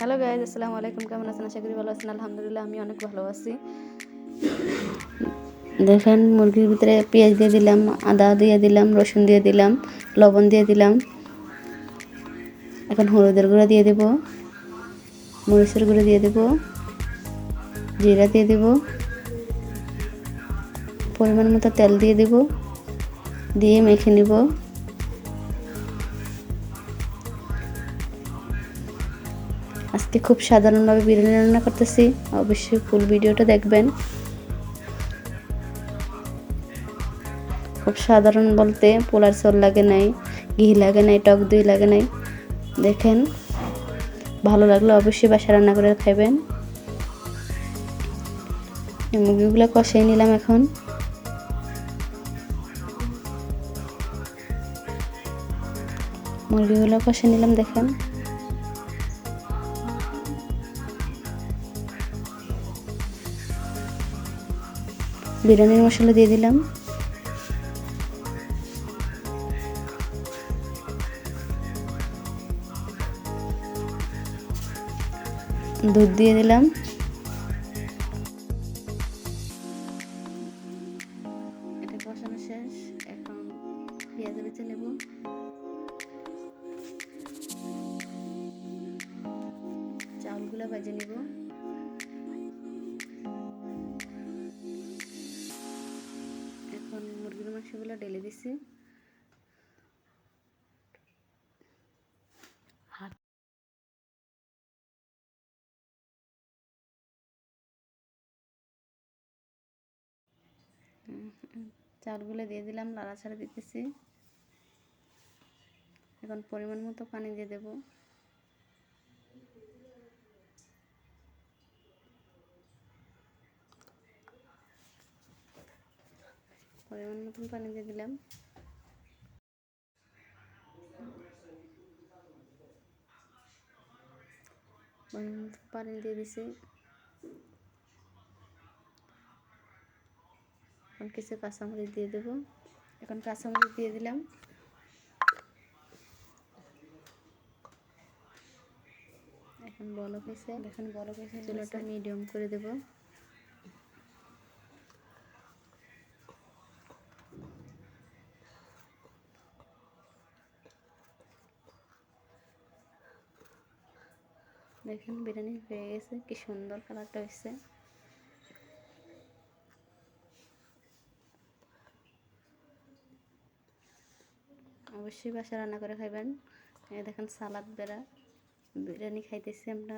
Hello guys, আসসালামু আলাইকুম। কেমন আছেন? আশা করি ভালো আছেন। আলহামদুলিল্লাহ আমি অনেক ভালো আছি। দেখেন মুরগির ভিতরে পেঁয়াজ দিয়ে দিলাম, আদা দিয়ে দিলাম, রসুন দিয়ে দিলাম, লবণ দিয়ে দিলাম। এখন হলুদের গুঁড়া দিয়ে দেব, মরিচের গুঁড়া দিয়ে দেব, জিরা দিয়ে দেব, পরিমাণ মতো তেল দিয়ে দেব, দিয়ে মেখে নেব। আজকে খুব সাধারণভাবে বিরিয়ানি রান্না করতেছি, অবশ্যই ফুল ভিডিওটা দেখবেন। খুব সাধারণ বলতে পোলার চাল লাগে নাই, ঘি লাগে নাই, টক দই লাগে নাই। দেখেন, ভালো লাগলে অবশ্যই বাসায় রান্না করে খাবেন। মুরগিগুলো কষিয়ে নিলাম। এখন মুরগিগুলো কষিয়ে নিলাম। দেখেন, বিরিয়ানির মশলা দিয়ে দিলাম, দুধ দিয়ে দিলাম। এটা কষানো শেষ। এখন পেঁয়াজ বেছে নেব। চাউলগুলো ভেজে নেব। এখন মুরগির মাংসগুলো ঢেলে দিছি। চাউলগুলো দিয়ে দিলাম, নাড়াচাড়া দিতেছি। এখন পরিমাণ মতো পানি দিয়ে দেব। পরিমাণ মতন পানি দিয়ে দিলাম। পানি দিয়ে দিছি। এখন কিছু কাঁচামরিচ দিয়ে দেব। এখন কাঁচামরিচ দিয়ে দিলাম। এখন বলক হয়েছে। দেখেন বলক হয়েছে, চুলাটা মিডিয়াম করে দেব। দেখেন বিরিয়ানি হয়ে গেছে, কি সুন্দর কালারটা হয়েছে। অবশ্যই বাসায় রান্না করে খাবেন। এই দেখেন সালাদ বেড়া বিরিয়ানি খাইতেছি আমরা।